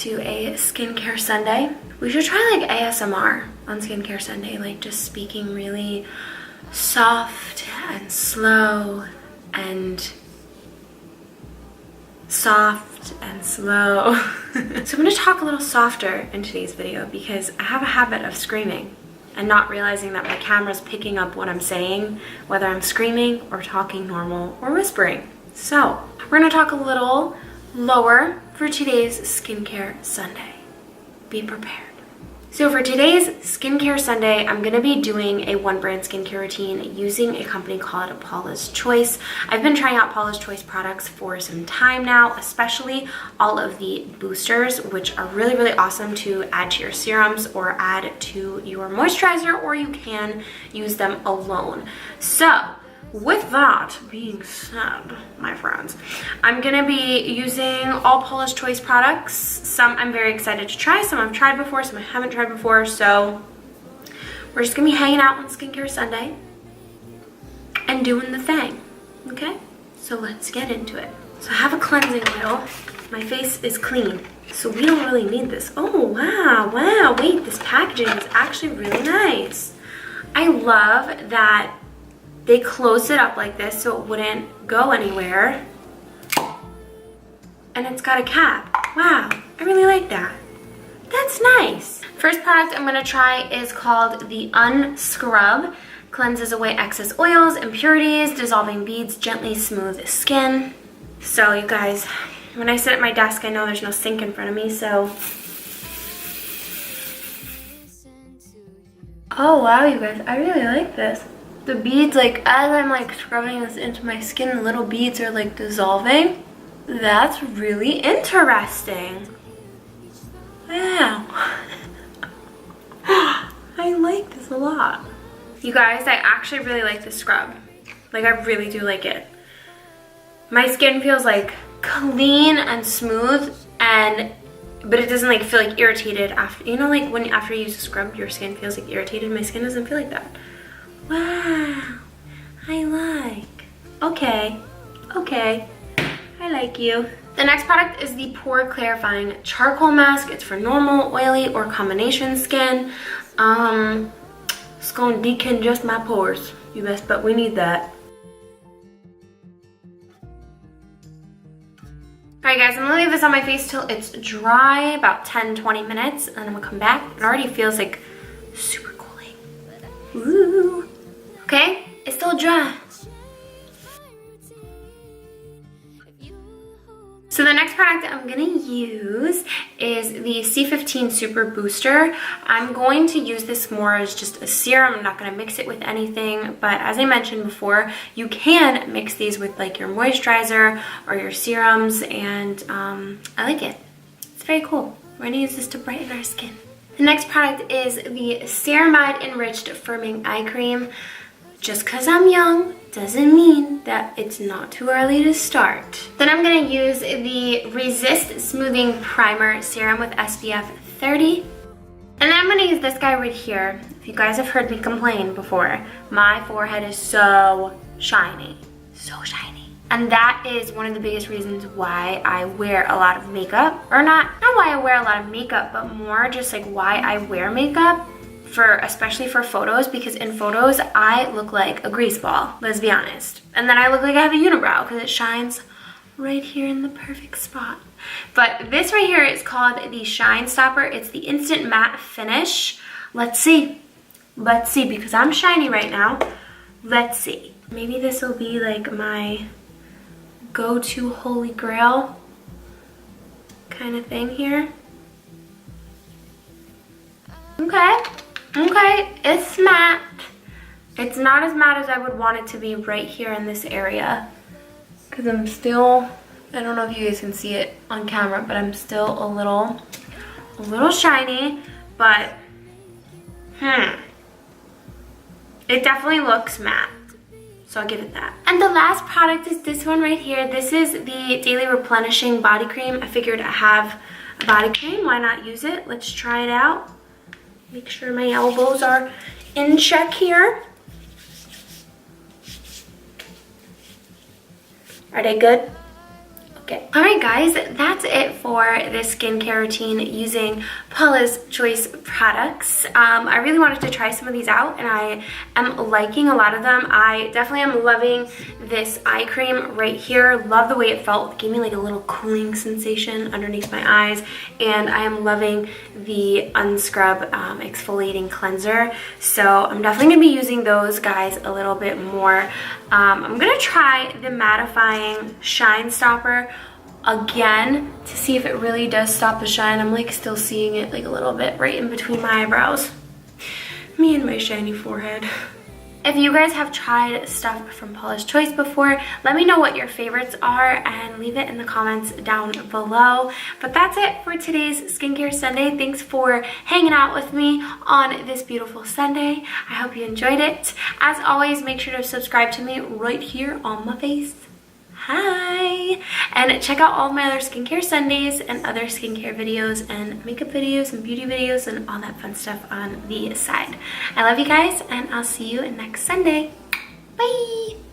to a skincare Sunday. We should try like ASMR on skincare Sunday, like just speaking really soft and slow and soft and slow. So I'm gonna talk a little softer in today's video because I have a habit of screaming and not realizing that my camera's picking up what I'm saying, whether I'm screaming or talking normal or whispering. So we're gonna talk a little lower for today's skincare Sunday. Be prepared. So for today's skincare Sunday, I'm gonna be doing a one brand skincare routine using a company called Paula's Choice. I've been trying out Paula's Choice products for some time now, especially all of the boosters, which are really, really awesome to add to your serums or add to your moisturizer, or you can use them alone. So with that being said, my friends, I'm gonna be using all Paula's Choice products. Some I'm very excited to try, some I've tried before, some I haven't tried before, so we're just gonna be hanging out on Skincare Sunday and doing the thing, okay? So let's get into it. So I have a cleansing oil. My face is clean, so we don't really need this. Oh, wow, wait, this packaging is actually really nice. I love that they closed it up like this so it wouldn't go anywhere. And it's got a cap. Wow, I really like that. That's nice. First product I'm gonna try is called the Unscrub. Cleanses away excess oils, impurities, dissolving beads, gently smooth skin. So you guys, when I sit at my desk, I know there's no sink in front of me, so. Oh wow, you guys, I really like this. The beads, like as I'm like scrubbing this into my skin, the little beads are like dissolving. That's really interesting. Wow. I like this a lot. You guys, I actually really like this scrub. Like I really do like it. My skin feels like clean and smooth, but it doesn't like feel like irritated after, you know, like when after you use a scrub your skin feels like irritated. My skin doesn't feel like that. Wow, I like. Okay, I like you. The next product is the Pore Clarifying Charcoal Mask. It's for normal, oily, or combination skin. It's gonna decongest my pores, you best bet we need that. Alright guys, I'm gonna leave this on my face till it's dry, about 10-20 minutes, and then I'm gonna come back. It already feels like super cooling. Ooh. Okay, it's still dry. So the next product I'm gonna use is the C15 Super Booster. I'm going to use this more as just a serum. I'm not gonna mix it with anything, but as I mentioned before, you can mix these with like your moisturizer or your serums, and I like it. It's very cool. We're gonna use this to brighten our skin. The next product is the Ceramide Enriched Firming Eye Cream. Just because I'm young doesn't mean that it's not too early to start. Then I'm going to use the Resist Smoothing Primer Serum with SPF 30. And then I'm going to use this guy right here. If you guys have heard me complain before, my forehead is so shiny. So shiny. And that is one of the biggest reasons why I wear a lot of makeup. Or not why I wear a lot of makeup, but more just like why I wear makeup. Especially for photos, because in photos I look like a grease ball, let's be honest. And then I look like I have a unibrow because it shines right here in the perfect spot. But this right here is called the Shine Stopper. It's the Instant Matte Finish. Let's see, because I'm shiny right now. Let's see. Maybe this will be like my go-to holy grail kind of thing here. Okay, it's matte. It's not as matte as I would want it to be right here in this area. Because I'm still, I don't know if you guys can see it on camera, but I'm still a little shiny, but it definitely looks matte. So I'll give it that. And the last product is this one right here. This is the Daily Replenishing Body Cream. I figured I have a body cream, why not use it? Let's try it out. Make sure my elbows are in check here. Are they good? like it. Alright guys, that's it for this skincare routine using Paula's Choice products. I really wanted to try some of these out and I am liking a lot of them. I definitely am loving this eye cream right here. Love the way it felt. It gave me like a little cooling sensation underneath my eyes, and I am loving the Unscrub exfoliating cleanser. So I'm definitely going to be using those guys a little bit more. I'm going to try the mattifying shine stopper again to see if it really does stop the shine. I'm like still seeing it like a little bit right in between my eyebrows. Me and my shiny forehead. If you guys have tried stuff from Paula's Choice before, let me know what your favorites are and leave it in the comments down below. But that's it for today's Skincare Sunday. Thanks for hanging out with me on this beautiful Sunday. I hope you enjoyed it. As always, make sure to subscribe to me right here on my face. Hi! And check out all of my other Skincare Sundays and other skincare videos and makeup videos and beauty videos and all that fun stuff on the side. I love you guys, and I'll see you next Sunday. Bye!